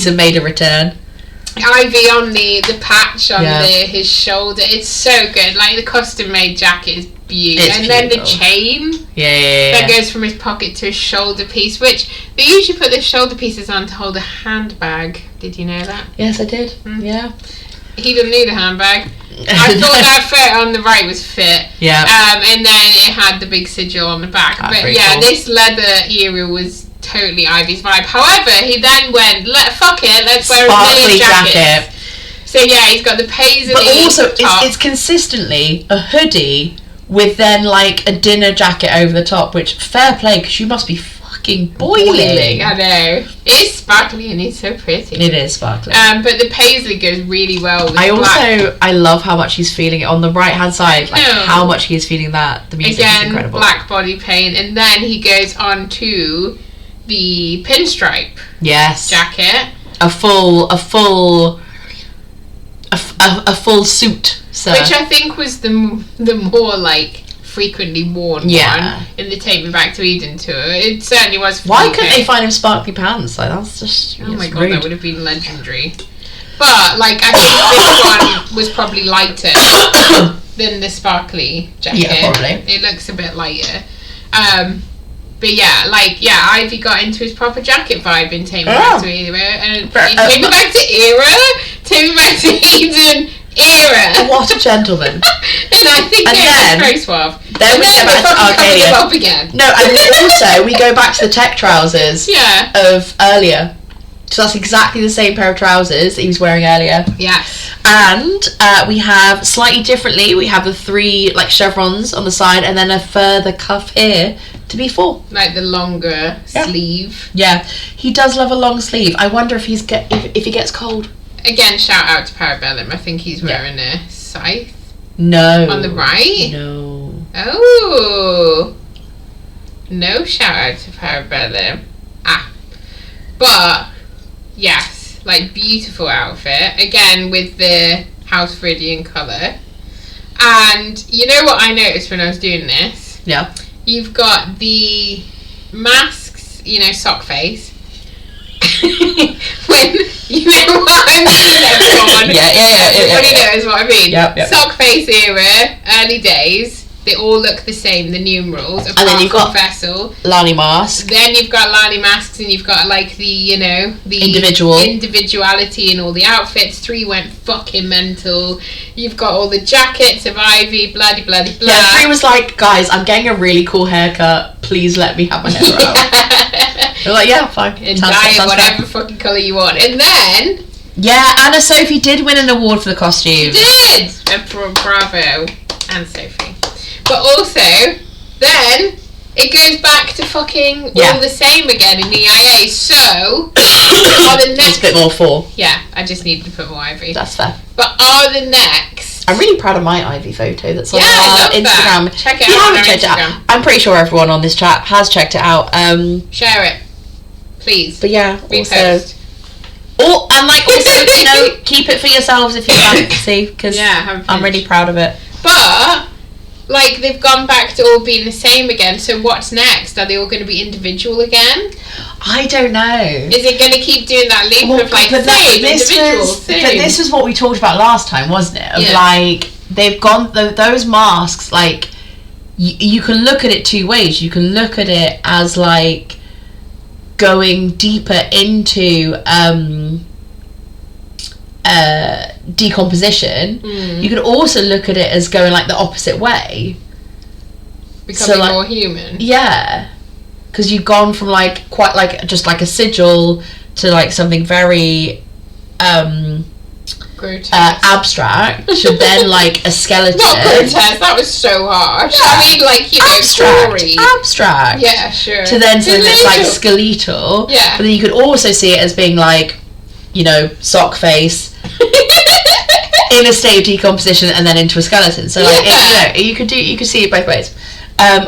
Speaker 2: have made a return.
Speaker 1: Ivy on the patch on his shoulder. It's so good. Like the custom made jacket is beautiful. And then the chain that goes from his pocket to his shoulder piece, which they usually put the shoulder pieces on to hold a handbag. Did you know that?
Speaker 2: Yes, I did. Yeah.
Speaker 1: He doesn't need a handbag. I thought that fit on the right was fit.
Speaker 2: Yeah.
Speaker 1: And then it had the big sigil on the back. But yeah,
Speaker 2: cool.
Speaker 1: this leather era was totally Ivy's vibe. However, he then went, fuck it, let's wear a million jackets. So yeah, he's got the paisley.
Speaker 2: But also, it's consistently a hoodie with then like a dinner jacket over the top, which fair play, because you must be fucking boiling.
Speaker 1: I know. It's sparkly and it's so pretty.
Speaker 2: It is sparkly.
Speaker 1: But the paisley goes really well with
Speaker 2: I love how much he's feeling it on the right hand side, like how much he is feeling that. The music is incredible.
Speaker 1: Black body paint, and then he goes on to the pinstripe jacket. A full
Speaker 2: suit, sir.
Speaker 1: Which I think was the more like frequently worn one in the Take Me Back to Eden tour. It certainly was.
Speaker 2: Why couldn't they find him sparkly pants? Like that's just
Speaker 1: my god,
Speaker 2: rude.
Speaker 1: that would have been legendary. But like I think this one was probably lighter than the sparkly jacket.
Speaker 2: Yeah, probably.
Speaker 1: It looks a bit lighter. But yeah, Ivy got into his proper jacket vibe in Take Me Back to Eden, and Take Me Back to Eden era.
Speaker 2: What a gentleman!
Speaker 1: And I think was very suave.
Speaker 2: Then we go back to Arcadia.
Speaker 1: Up again.
Speaker 2: No, and also we go back to the tech trousers of earlier. So that's exactly the same pair of trousers that he was wearing earlier.
Speaker 1: Yes.
Speaker 2: And we have slightly differently. We have the 3 like chevrons on the side, and then a further cuff here to be 4.
Speaker 1: Like the longer sleeve.
Speaker 2: Yeah, he does love a long sleeve. I wonder if if he gets cold.
Speaker 1: Again, shout out to Parabellum. I think he's wearing a scythe.
Speaker 2: No.
Speaker 1: On the right?
Speaker 2: No.
Speaker 1: Oh. No shout out to Parabellum. But, yes. Like, beautiful outfit. Again, with the House Viridian colour. And, you know what I noticed when I was doing this?
Speaker 2: Yeah.
Speaker 1: You've got the masks, sock face. when you know what I mean, everyone. Everybody knows what I mean.
Speaker 2: Yep.
Speaker 1: Sock face era, early days. They all look the same, the numerals, apart
Speaker 2: and then you've
Speaker 1: from
Speaker 2: got
Speaker 1: Vessel.
Speaker 2: Lani Mask.
Speaker 1: Then you've got Lani Masks, and you've got like the, the individuality in all the outfits. 3 went fucking mental. You've got all the jackets of Ivy, bloody blah.
Speaker 2: Yeah, 3 was like, guys, I'm getting a really cool haircut. Please let me have my hair out. They're like, yeah, fine.
Speaker 1: And dye it whatever fucking colour you want. And then...
Speaker 2: Yeah, Anna Sophie did win an award for the costume.
Speaker 1: She did! Bravo. And Sophie. But also, then, it goes back to fucking all the same again in the EIA. So, are the next...
Speaker 2: Just a bit more 4.
Speaker 1: Yeah, I just needed to put more Ivy.
Speaker 2: That's fair.
Speaker 1: But are the next...
Speaker 2: I'm really proud of my Ivy photo that's on
Speaker 1: Instagram.
Speaker 2: That.
Speaker 1: Check it out on
Speaker 2: checked
Speaker 1: Instagram.
Speaker 2: It out. I'm pretty sure everyone on this chat has checked it out.
Speaker 1: Share it. Please.
Speaker 2: But yeah,
Speaker 1: repost.
Speaker 2: Also, keep it for yourselves if you fancy, because I'm really proud of it.
Speaker 1: But... like, they've gone back to all being the same again, so what's next? Are they all going to be individual again?
Speaker 2: I don't know.
Speaker 1: Is it going to keep doing that loop of, like,
Speaker 2: But this was what we talked about last time, wasn't it? Of, like, they've gone... those masks, like, you can look at it 2 ways. You can look at it as, like, going deeper into... decomposition. You could also look at it as going like the opposite way,
Speaker 1: becoming more human.
Speaker 2: Yeah, because you've gone from like quite like just like a sigil to like something very abstract to then like a skeleton.
Speaker 1: Not grotesque, that was so harsh. I mean, like,
Speaker 2: abstract.
Speaker 1: Yeah, sure.
Speaker 2: To then something that's like skeletal.
Speaker 1: Yeah.
Speaker 2: But then you could also see it as being like, sock face in a state of decomposition and then into a skeleton. So like, you could see it both ways.
Speaker 1: I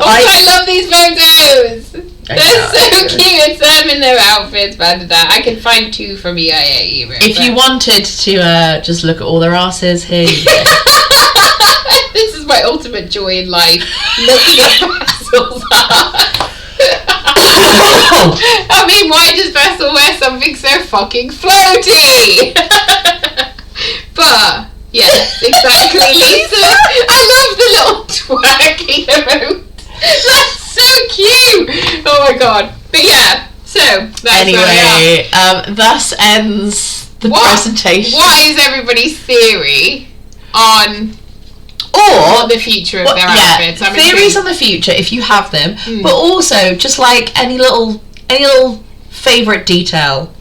Speaker 1: love these photos. They're so cute. It's them in their outfits. I can find 2 from EIA.
Speaker 2: If you wanted to just look at all their asses, here you go.
Speaker 1: This is my ultimate joy in life. Looking at Vessel's ass. I mean, why does Vessel wear something so fucking floaty? But, yes, exactly, Lisa. I love the little twerking emote. That's so cute. Oh my god. But yeah, so that's
Speaker 2: anyway, thus ends the presentation.
Speaker 1: What is everybody's theory on the future of their outfits?
Speaker 2: Theories on the future if you have them, but also just like any little favourite detail